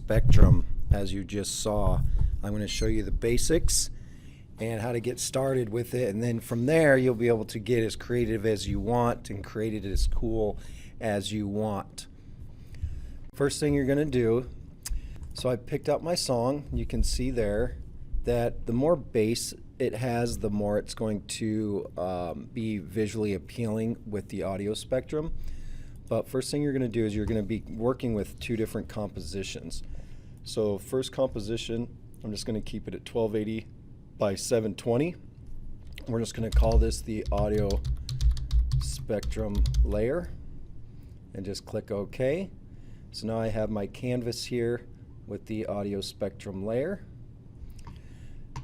spectrum, as you just saw. I'm going to show you the basics and how to get started with it, and then from there you'll be able to get as creative as you want and create it as cool as you want. First thing you're going to do, so I picked up my song. You can see there that the more bass it has, the more it's going to be visually appealing with the audio spectrum. But first thing you're going to do is you're going to be working with two different compositions. So first composition, I'm just going to keep it at 1280 by 720. We're just going to call this the audio spectrum layer and just click OK. So now I have my canvas here with the audio spectrum layer.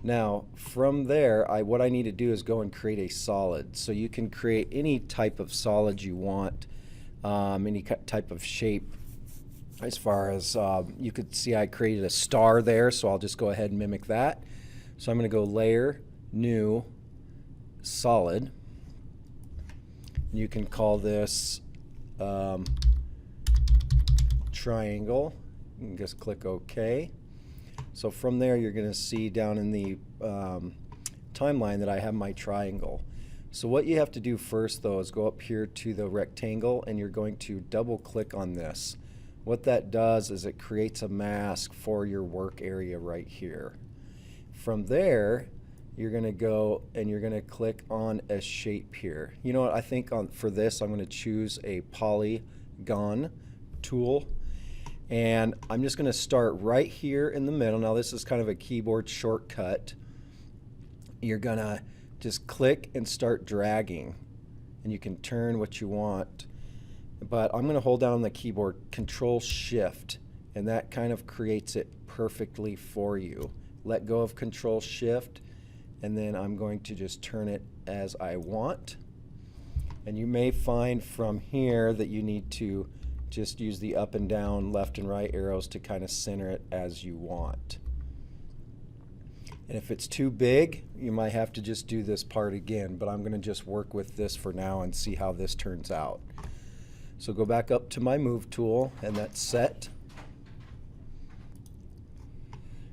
Now from there, what I need to do is go and create a solid. So you can create any type of solid you want, any type of shape. As far as you could see, I created a star there, so I'll just go ahead and mimic that. So I'm going to go Layer, New, Solid. You can call this Triangle. You can just click OK. So from there, you're going to see down in the timeline that I have my triangle. So what you have to do first, though, is go up here to the rectangle, and you're going to double click on this. What that does is it creates a mask for your work area right here. From there, you're going to go and you're going to click on a shape here. You know what, I think for this I'm going to choose a Polygon Tool. And I'm just going to start right here in the middle. Now this is kind of a keyboard shortcut. You're going to just click and start dragging. And you can turn what you want. But I'm going to hold down on the keyboard Control-Shift. And that kind of creates it perfectly for you. Let go of Control-Shift. And then I'm going to just turn it as I want. And you may find from here that you need to just use the up and down, left and right arrows to kind of center it as you want. And if it's too big, you might have to just do this part again, but I'm going to just work with this for now and see how this turns out. So go back up to my Move tool, and that's set.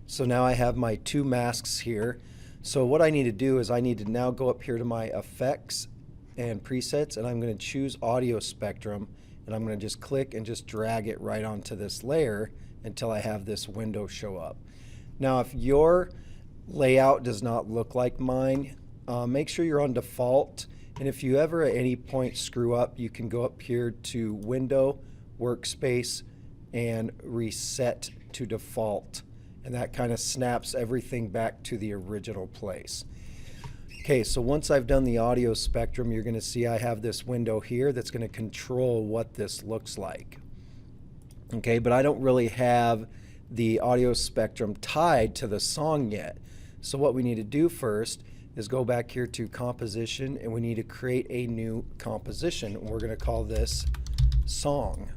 So now I have my two masks here. So what I need to do is I need to now go up here to my effects and presets, and I'm going to choose audio spectrum. And I'm going to just click and just drag it right onto this layer until I have this window show up. Now if your layout does not look like mine, make sure you're on default. And if you ever at any point screw up, you can go up here to Window, Workspace, and Reset to Default. And that kind of snaps everything back to the original place. Okay, so once I've done the audio spectrum, you're going to see I have this window here that's going to control what this looks like. Okay, but I don't really have the audio spectrum tied to the song yet. So what we need to do first is go back here to Composition, and we need to create a new composition. We're going to call this Song.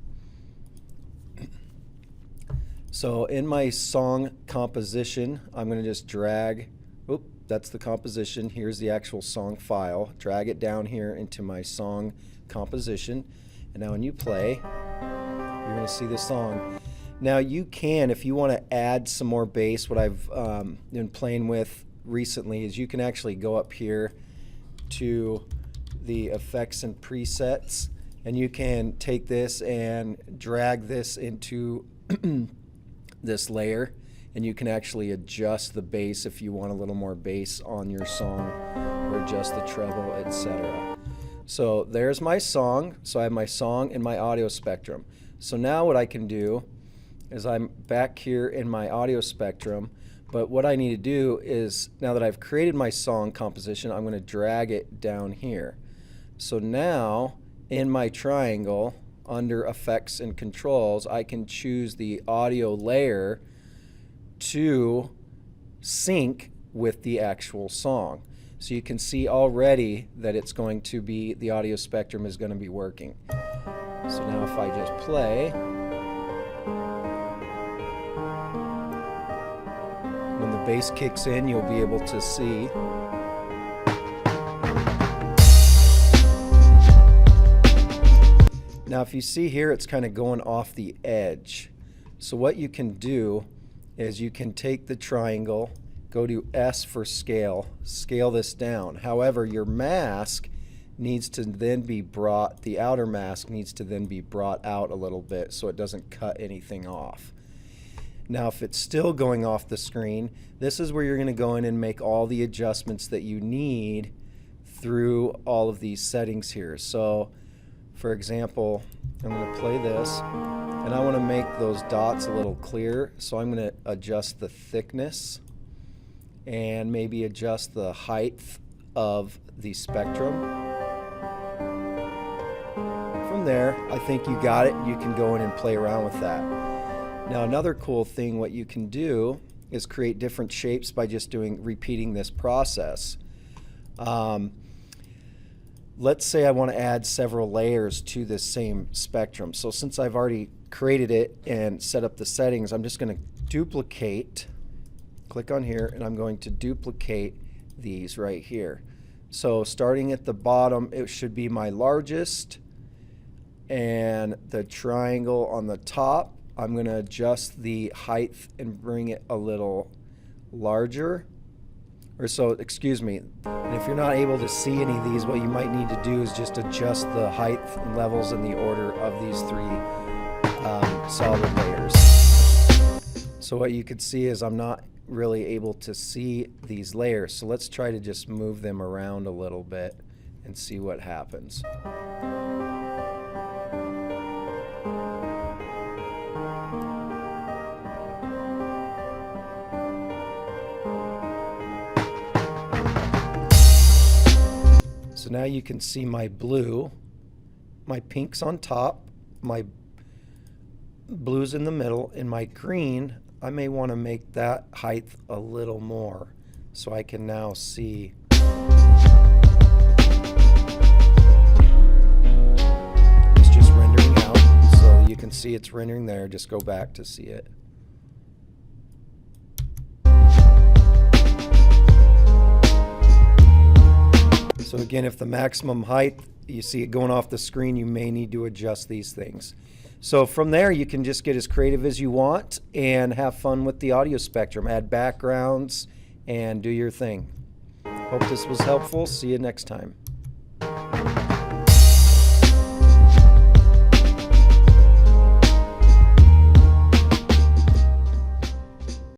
So in my song composition, I'm going to just drag, that's the composition. Here's the actual song file. Drag it down here into my song composition. And now when you play, you're going to see the song. Now you can, if you want to add some more bass, what I've been playing with recently is you can actually go up here to the effects and presets, and you can take this and drag this into this layer. And you can actually adjust the bass if you want a little more bass on your song, or adjust the treble, etc. So there's my song. So I have my song and my audio spectrum. So now what I can do is I'm back here in my audio spectrum, but what I need to do is, now that I've created my song composition, I'm going to drag it down here. So now in my triangle, under Effects and Controls, I can choose the audio layer to sync with the actual song. So you can see already that it's going to be, the audio spectrum is going to be working. So now if I just play, when the bass kicks in, you'll be able to see. Now if you see here, it's kind of going off the edge. So what you can do is you can take the triangle, go to S for scale, scale this down. However, your mask needs to then be brought, the outer mask needs to then be brought out a little bit so it doesn't cut anything off. Now if it's still going off the screen, this is where you're going to go in and make all the adjustments that you need through all of these settings here. So for example, I'm going to play this and I want to make those dots a little clearer, so I'm going to adjust the thickness and maybe adjust the height of the spectrum. From there, I think you got it. You can go in and play around with that. Now another cool thing what you can do is create different shapes by just repeating this process. Let's say I want to add several layers to this same spectrum. So since I've already created it and set up the settings, I'm just going to duplicate, click on here, and I'm going to duplicate these right here. So starting at the bottom, it should be my largest, and the triangle on the top, I'm going to adjust the height and bring it a little larger. Or so, excuse me, and if you're not able to see any of these, what you might need to do is just adjust the height and levels in the order of these three solid layers. So what you could see is I'm not really able to see these layers. So let's try to just move them around a little bit and see what happens. So now you can see my blue, my pink's on top, my blue's in the middle, and my green, I may want to make that height a little more so I can now see. It's just rendering out, so you can see it's rendering there. Just go back to see it. So again, if the maximum height, you see it going off the screen, you may need to adjust these things. So from there, you can just get as creative as you want and have fun with the audio spectrum. Add backgrounds and do your thing. Hope this was helpful. See you next time.